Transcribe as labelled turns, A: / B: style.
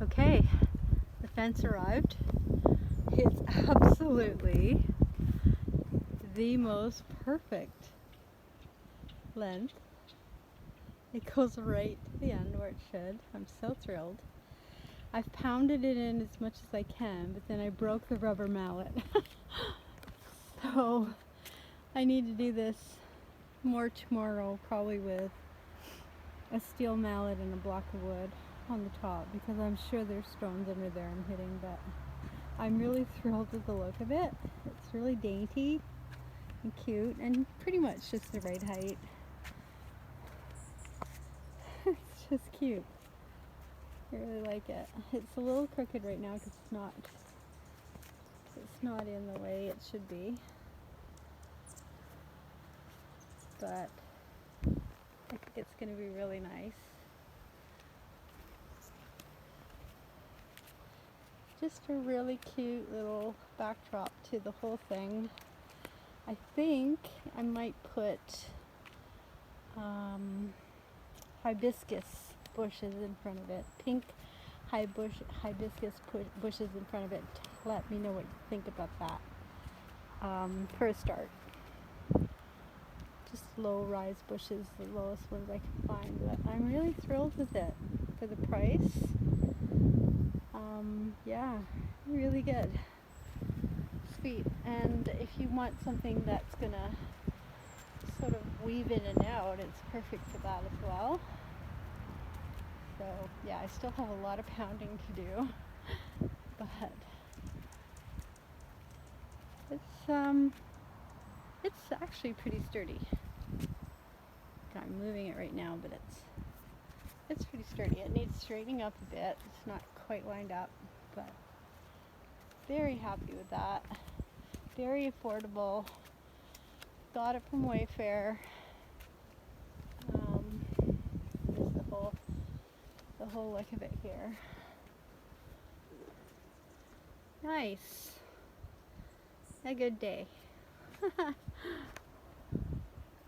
A: Okay, the fence arrived. It's absolutely the most perfect length. It goes right to the end where it should. I'm so thrilled. I've pounded it in as much as I can, but then I broke the rubber mallet. So I need to do this more tomorrow, probably with a steel mallet and a block of wood on the top, because I'm sure there's stones under there I'm hitting, but I'm really thrilled with the look of it. It's really dainty and cute and pretty much just the right height. It's just cute. I really like it. It's a little crooked right now because it's not in the way it should be, but I think it's going to be really nice. Just a really cute little backdrop to the whole thing. I think I might put hibiscus bushes in front of it. Pink hibiscus bushes in front of it. Let me know what you think about that. For a start. Just low rise bushes, the lowest ones I can find. But I'm really thrilled with it for the price. Yeah, really good. Sweet. And if you want something that's gonna sort of weave in and out, it's perfect for that as well. So yeah, I still have a lot of pounding to do, but it's actually pretty sturdy. I'm moving it right now, but it's pretty sturdy. It needs straightening up a bit. It's not quite lined up, but very happy with that. Very affordable. Got it from Wayfair. There's the whole look of it here. Nice. A good day.